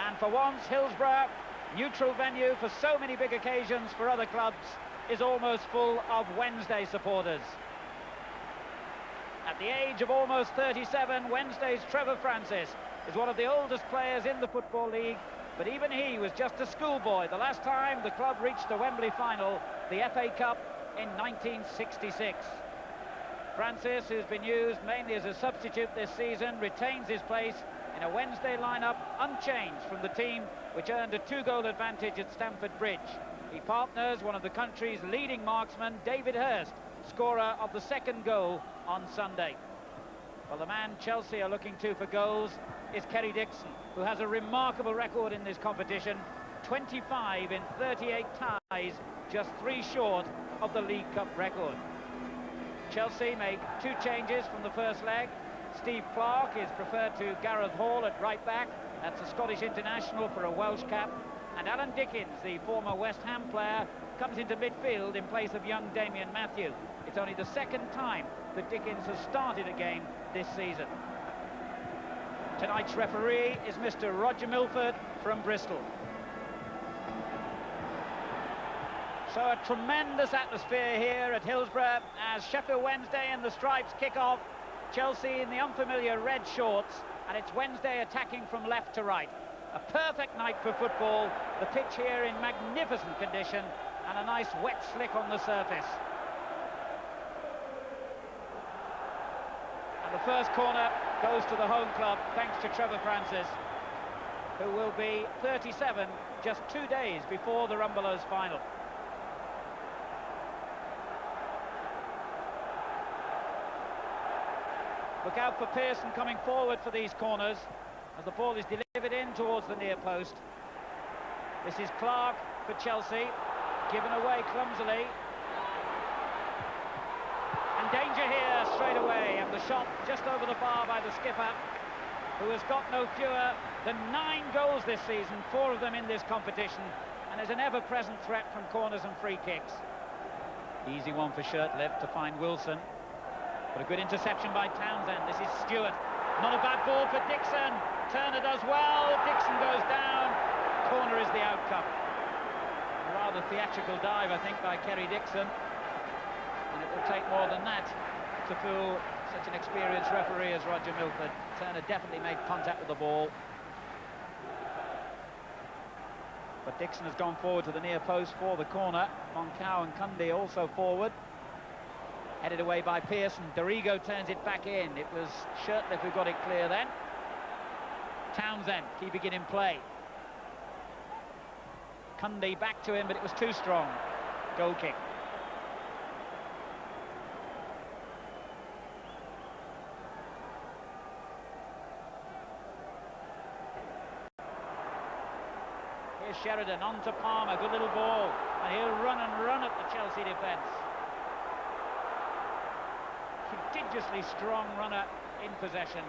And for once, Hillsborough, neutral venue for so many big occasions for other clubs, is almost full of Wednesday supporters. At the age of almost 37, Wednesday's Trevor Francis is one of the oldest players in the Football League, but even he was just a schoolboy the last time the club reached the Wembley final, the FA Cup, in 1966. Francis, who's been used mainly as a substitute this season, retains his place in a Wednesday lineup unchanged from the team which earned a 2-goal advantage at Stamford Bridge. He partners one of the country's leading marksmen, David Hurst, scorer of the second goal on Sunday. Well, the man Chelsea are looking to for goals is Kerry Dixon, who has a remarkable record in this competition, 25 in 38 ties, just 3 short of the League Cup record. Chelsea make 2 changes from the first leg. Steve Clarke is preferred to Gareth Hall at right back. That's a Scottish international for a Welsh cap. And Alan Dickens, the former West Ham player, comes into midfield in place of young Damien Matthew. It's only the second time that Dickens has started a game this season. Tonight's referee is Mr. Roger Milford from Bristol. So a tremendous atmosphere here at Hillsborough as Sheffield Wednesday and the Stripes kick off. Chelsea in the unfamiliar red shorts, and it's Wednesday attacking from left to right. A perfect night for football. The pitch here in magnificent condition and a nice wet slick on the surface. And the first corner goes to the home club thanks to Trevor Francis, who will be 37 just 2 days before the Rumbelows final. Look out for Pearson coming forward for these corners as the ball is delivered in towards the near post. This is Clarke for Chelsea, given away clumsily. And danger here straight away, and the shot just over the bar by the skipper, who has got no fewer than 9 goals this season, 4 of them in this competition, and is an ever-present threat from corners and free kicks. Easy one for Shirtliff to find Wilson. But a good interception by Townsend. This is Stewart. Not a bad ball for Dixon. Turner does well. Dixon goes down. Corner is the outcome. A rather theatrical dive, I think, by Kerry Dixon. And it will take more than that to fool such an experienced referee as Roger Milford. Turner definitely made contact with the ball. But Dixon has gone forward to the near post for the corner. Moncau and Cundy also forward. Headed away by Pearson. Dorigo turns it back in. It was Shirtliff who got it clear then. Townsend keeping it in play. Cundy back to him, but it was too strong. Goal kick. Here's Sheridan on to Palmer. Good little ball. And he'll run and run at the Chelsea defence. Prodigiously strong runner in possession,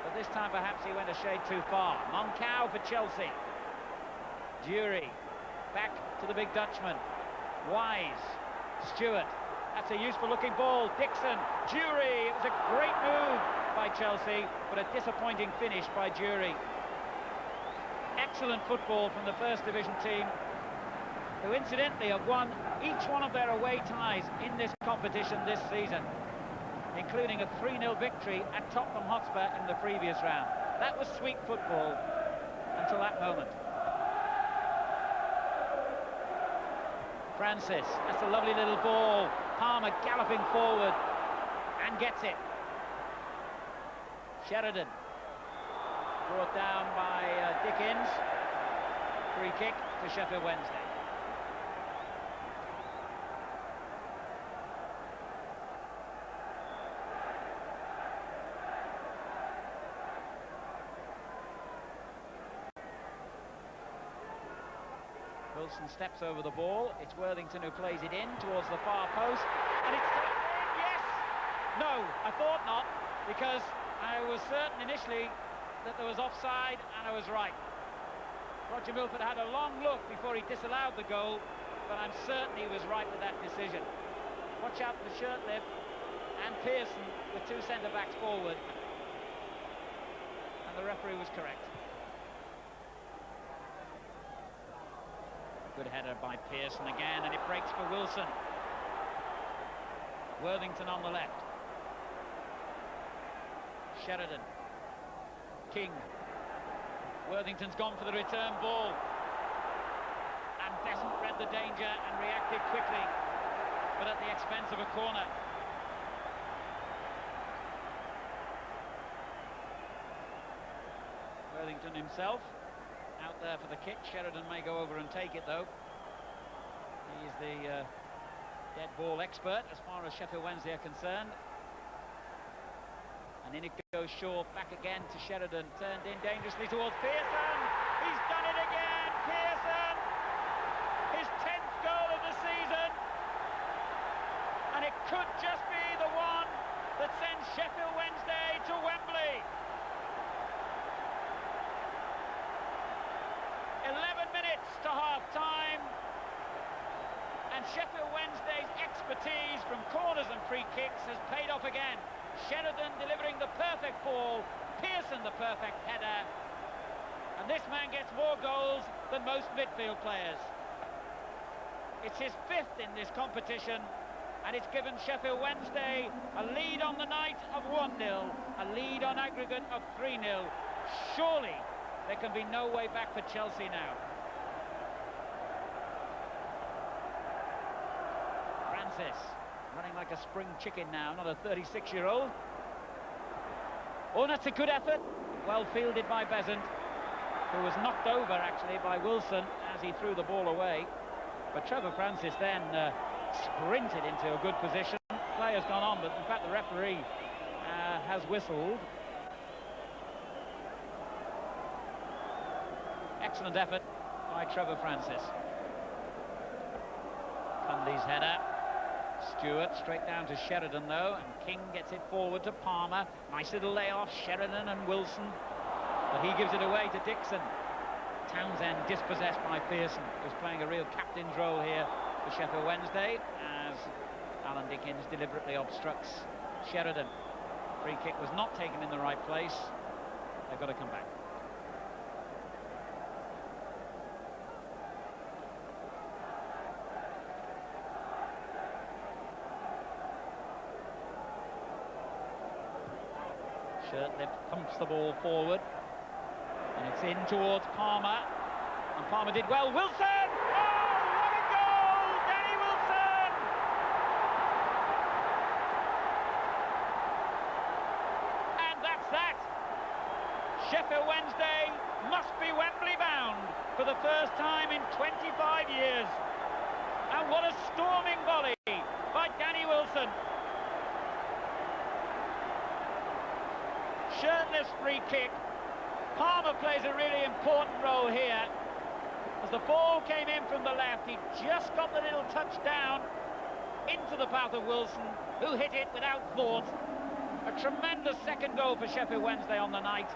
but this time perhaps he went a shade too far. Moncau for Chelsea. Jury back to the big Dutchman. Wise. Stewart. That's a useful looking ball. Dixon. Jury. It was a great move by Chelsea, but a disappointing finish by Jury. Excellent football from the First Division team, who incidentally have won each one of their away ties in this competition this season, including a 3-0 victory at Tottenham Hotspur in the previous round. That was sweet football until that moment. Francis, that's a lovely little ball. Palmer galloping forward and gets it. Sheridan, brought down by Dickens. Free kick to Sheffield Wednesday. Wilson steps over the ball. It's Worthington who plays it in towards the far post. And it's... yes! No, I thought not, because I was certain initially that there was offside, and I was right. Roger Milford had a long look before he disallowed the goal, but I'm certain he was right with that decision. Watch out for Shirtliff and Pearson with 2 centre-backs forward. And the referee was correct. Good header by Pearson again, and it breaks for Wilson. Worthington on the left. Sheridan. King. Worthington's gone for the return ball and doesn't read the danger and reacted quickly, but at the expense of a corner. Worthington himself out there for the kick. Sheridan may go over and take it though. He's the dead ball expert as far as Sheffield Wednesday are concerned. And in it goes Shaw, back again to Sheridan, turned in dangerously towards Pearson. He's done it again, Pearson! His 10th goal of the season. And it could just be the one that sends Sheffield Wednesday to Wembley. 11 minutes to half-time. And Sheffield Wednesday's expertise from corners and free kicks has paid off again. Sheridan delivering the perfect ball, Pearson the perfect header, and this man gets more goals than most midfield players. It's his 5th in this competition, and it's given Sheffield Wednesday a lead on the night of 1-0, a lead on aggregate of 3-0. Surely there can be no way back for Chelsea now. Francis running like a spring chicken now, not a 36-year-old. Oh, that's a good effort. Well fielded by Besant, who was knocked over, actually, by Wilson as he threw the ball away. But Trevor Francis then sprinted into a good position. Player's gone on, but in fact the referee has whistled. Excellent effort by Trevor Francis. Cundy's header. Stewart straight down to Sheridan though, and King gets it forward to Palmer. Nice little layoff, Sheridan and Wilson, but he gives it away to Dixon. Townsend dispossessed by Pearson, who's playing a real captain's role here for Sheffield Wednesday, as Alan Dickens deliberately obstructs Sheridan. Free kick was not taken in the right place. They've got to come back. Shirtlip thumps the ball forward, and it's in towards Palmer, and Palmer did well. Wilson! Oh, what a goal! Danny Wilson! And that's that. Sheffield Wednesday must be Wembley bound for the first time in 25 years. And what a storming volley by Danny Wilson. Shirtless free kick. Palmer plays a really important role here. As the ball came in from the left, he just got the little touch down into the path of Wilson, who hit it without thought. A tremendous second goal for Sheffield Wednesday on the night.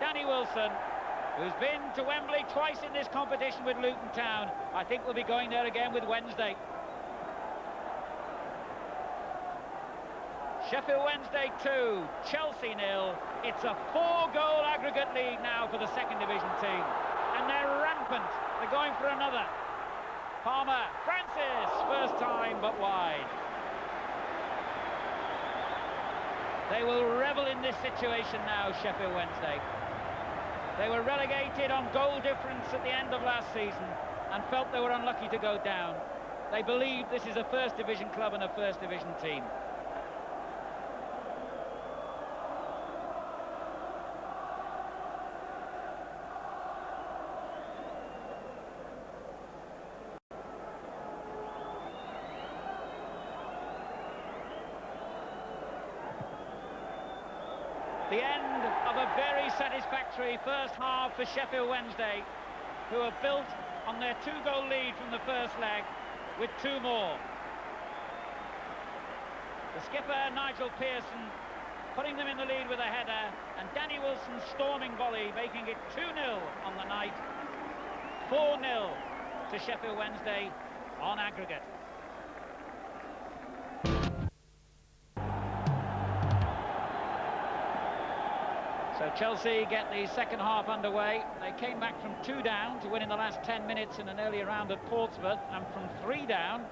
Danny Wilson, who's been to Wembley twice in this competition with Luton Town, I think will be going there again with Wednesday. Sheffield Wednesday 2, Chelsea 0. It's a 4-goal aggregate lead now for the second division team. And they're rampant. They're going for another. Palmer, Francis, first time but wide. They will revel in this situation now, Sheffield Wednesday. They were relegated on goal difference at the end of last season and felt they were unlucky to go down. They believe this is a first division club and a first division team. The end of a very satisfactory first half for Sheffield Wednesday, who have built on their 2-goal lead from the first leg with 2 more. The skipper, Nigel Pearson, putting them in the lead with a header, and Danny Wilson's storming volley making it 2-0 on the night. 4-0 to Sheffield Wednesday on aggregate. So So Chelsea get the second half underway. They came back from 2 down to win in the last 10 minutes in an earlier round at Portsmouth, and from 3 down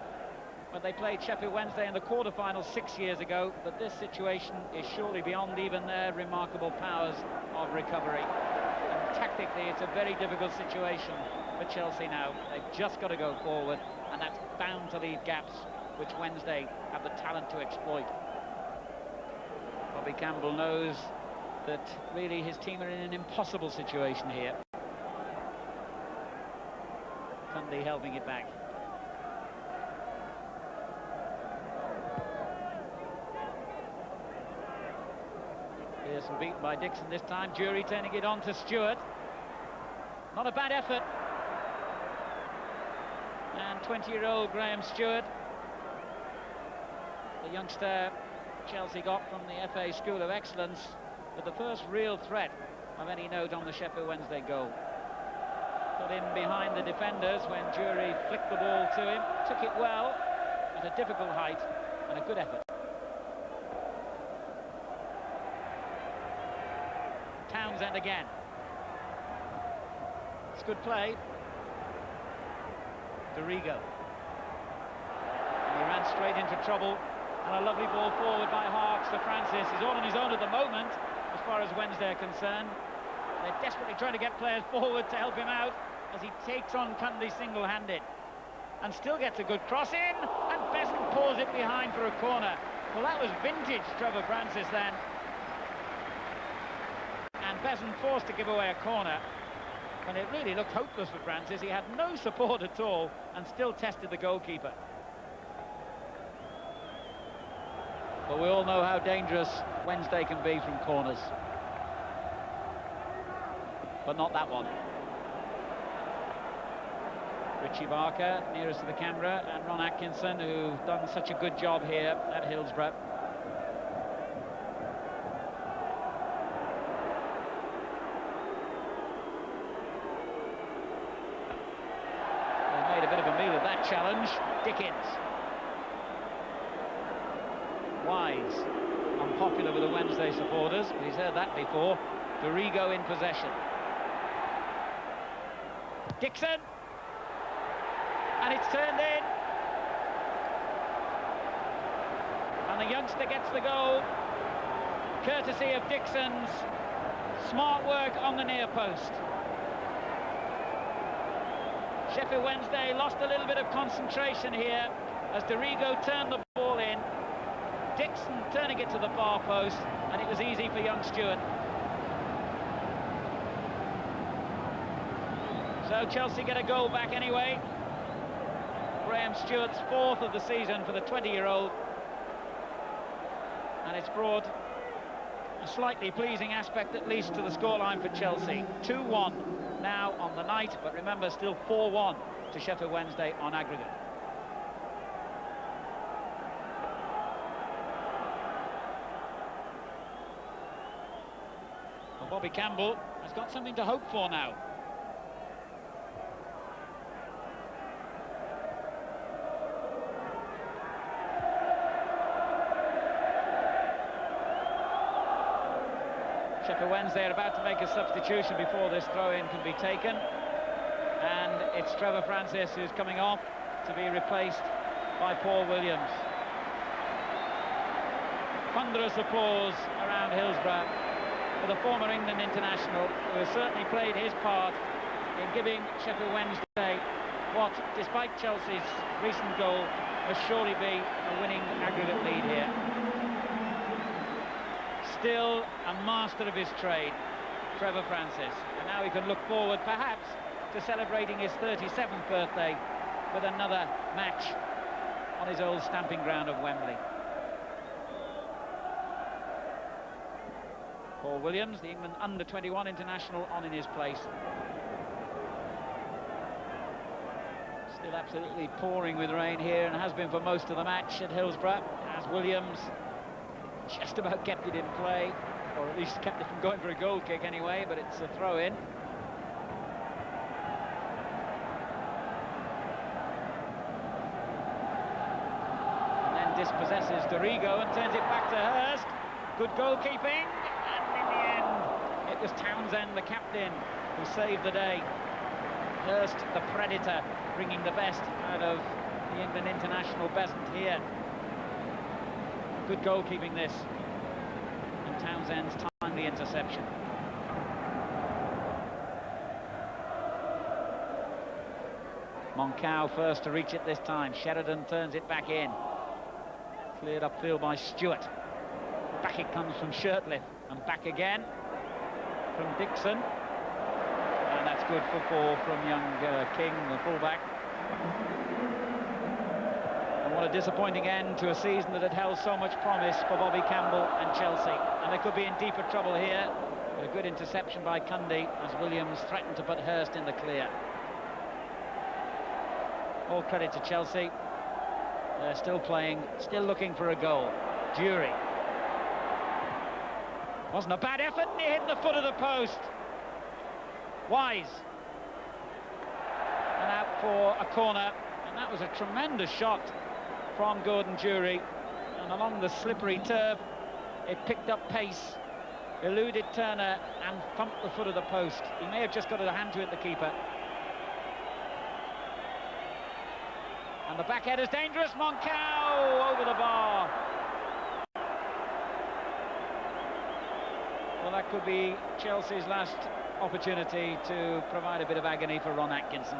when they played Sheffield Wednesday in the quarter-final 6 years ago. But this situation is surely beyond even their remarkable powers of recovery. And tactically, it's a very difficult situation for Chelsea now. They've just got to go forward, and that's bound to leave gaps which Wednesday have the talent to exploit. Bobby Campbell knows that really his team are in an impossible situation here. Cundy helping it back. Pearson beaten by Dixon this time. Jury turning it on to Stewart. Not a bad effort. And 20-year-old Graham Stewart, the youngster Chelsea got from the FA School of Excellence, but the first real threat of any note on the Sheffield Wednesday goal. Got in behind the defenders when Jury flicked the ball to him, took it well at a difficult height and a good effort. Townsend again. It's good play. Dorigo. And he ran straight into trouble, and a lovely ball forward by Harkes to Francis. He's all on his own at the moment as far as Wednesday are concerned. They're desperately trying to get players forward to help him out as he takes on Cundy single-handed, and still gets a good cross in, and Besson pours it behind for a corner. Well, that was vintage Trevor Francis then. And Besson forced to give away a corner when it really looked hopeless for Francis. He had no support at all and still tested the goalkeeper. But we all know how dangerous Wednesday can be from corners. But not that one. Richie Barker nearest to the camera, and Ron Atkinson, who've done such a good job here at Hillsborough. They made a bit of a meal of that challenge. Dickens. Wise, unpopular with the Wednesday supporters, but he's heard that before. Dorigo in possession. Dixon, and it's turned in, and the youngster gets the goal, courtesy of Dixon's smart work on the near post. Sheffield Wednesday lost a little bit of concentration here as Dorigo turned the ball in. Dixon turning it to the far post, and it was easy for young Stewart. So Chelsea get a goal back anyway. Graham Stewart's 4th of the season for the 20-year-old. And it's brought a slightly pleasing aspect at least to the scoreline for Chelsea. 2-1 now on the night, but remember, still 4-1 to Sheffield Wednesday on aggregate. Well, Bobby Campbell has got something to hope for now. Sheffield Wednesday are about to make a substitution before this throw-in can be taken, and it's Trevor Francis who's coming off to be replaced by Paul Williams. Thunderous applause around Hillsborough for the former England international, who has certainly played his part in giving Sheffield Wednesday what, despite Chelsea's recent goal, must surely be a winning aggregate lead here. Still a master of his trade, Trevor Francis, and now he can look forward perhaps to celebrating his 37th birthday with another match on his old stamping ground of Wembley. Paul Williams, the England under-21 international, on in his place. Still absolutely pouring with rain here, and has been for most of the match at Hillsborough, as Williams just about kept it in play, or at least kept it from going for a goal kick anyway, but it's a throw-in. And then dispossesses Dorigo and turns it back to Hurst. Good goalkeeping, and in the end was Townsend, the captain, who saved the day. Hurst, the predator, bringing the best out of the England international beasant here. Good goalkeeping this. And Townsend's timely interception. Moncau first to reach it this time. Sheridan turns it back in. Cleared upfield by Stewart. Back it comes from Shirtliff. And back again from Dixon. And that's good football from young King, the fullback. And what a disappointing end to a season that had held so much promise for Bobby Campbell and Chelsea. And they could be in deeper trouble here. But a good interception by Cundy as Williams threatened to put Hurst in the clear. All credit to Chelsea. They're still playing, still looking for a goal. Jury. Wasn't a bad effort, and he hit the foot of the post. Wise. And out for a corner, and that was a tremendous shot from Gordon Jury. And along the slippery turf, it picked up pace, eluded Turner, and thumped the foot of the post. He may have just got a hand to it, the keeper. And the back header's dangerous. Moncau over the bar. Well, that could be Chelsea's last opportunity to provide a bit of agony for Ron Atkinson.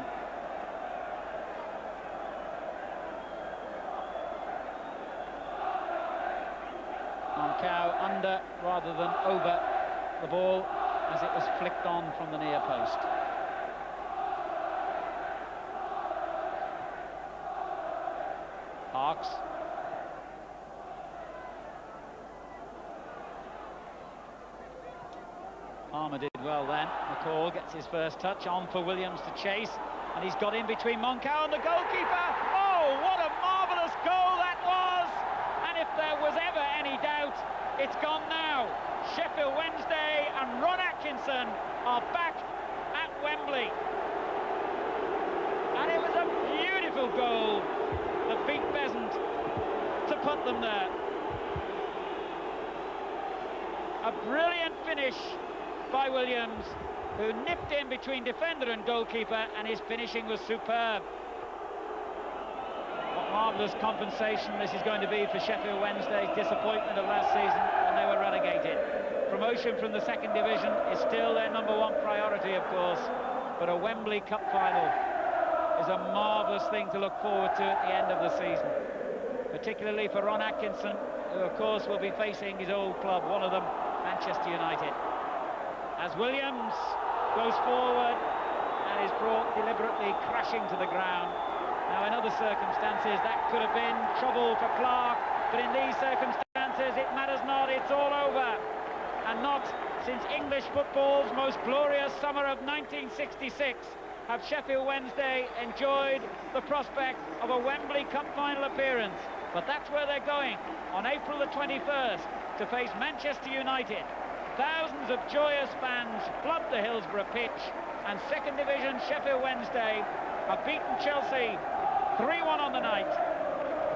Moncau under rather than over the ball as it was flicked on from the near post. Parks. Palmer did well then. McCall gets his first touch on for Williams to chase, and he's got in between Moncau and the goalkeeper. Oh, what a marvellous goal that was! And if there was ever any doubt, it's gone now. Sheffield Wednesday and Ron Atkinson are back at Wembley. And it was a beautiful goal that beat Besant to put them there. A brilliant finish by Williams, who nipped in between defender and goalkeeper, and his finishing was superb. What marvellous compensation this is going to be for Sheffield Wednesday's disappointment of last season when they were relegated. Promotion from the second division is still their #1 priority, of course, but a Wembley Cup final is a marvellous thing to look forward to at the end of the season, particularly for Ron Atkinson, who of course will be facing his old club, one of them, Manchester United. As Williams goes forward and is brought deliberately crashing to the ground. Now, in other circumstances, that could have been trouble for Clark, but in these circumstances, it matters not, it's all over. And not since English football's most glorious summer of 1966 have Sheffield Wednesday enjoyed the prospect of a Wembley Cup final appearance. But that's where they're going on April the 21st to face Manchester United. Thousands of joyous fans flood the Hillsborough pitch, and second division Sheffield Wednesday have beaten Chelsea 3-1 on the night,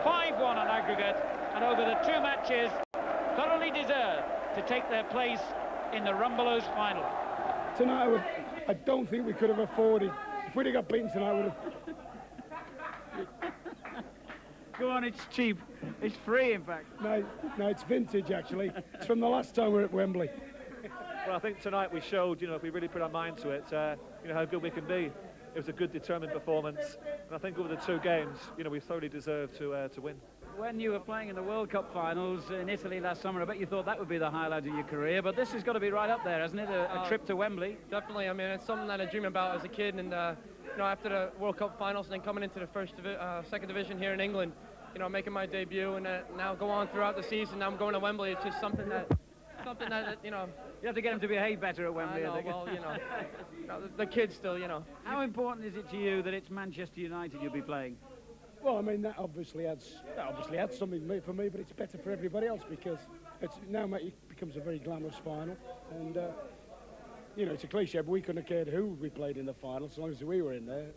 5-1 on aggregate, and over the two matches thoroughly deserve to take their place in the Rumbelows final. Tonight, I don't think we could have afforded. If we'd have got beaten tonight, we'd have. Go on, it's cheap. It's free, in fact. No, it's vintage, actually. It's from the last time we were at Wembley. Well, I think tonight we showed, if we really put our mind to it, how good we can be. It was a good, determined performance, and I think over the two games, we thoroughly deserved to win. When you were playing in the World Cup finals in Italy last summer, I bet you thought that would be the highlight of your career, but this has got to be right up there, hasn't it? A trip to Wembley. Definitely. I mean, it's something that I dream about as a kid, and after the World Cup finals and then coming into the second division here in England, making my debut, and now go on throughout the season. Now I'm going to Wembley. It's just something that You have to get them to behave better at Wembley. I think. Well, the kids still, How important is it to you that it's Manchester United you'll be playing? Well, I mean, that obviously adds something for me, but it's better for everybody else because it becomes a very glamorous final, and it's a cliche, but we couldn't have cared who we played in the final, as long as we were in there.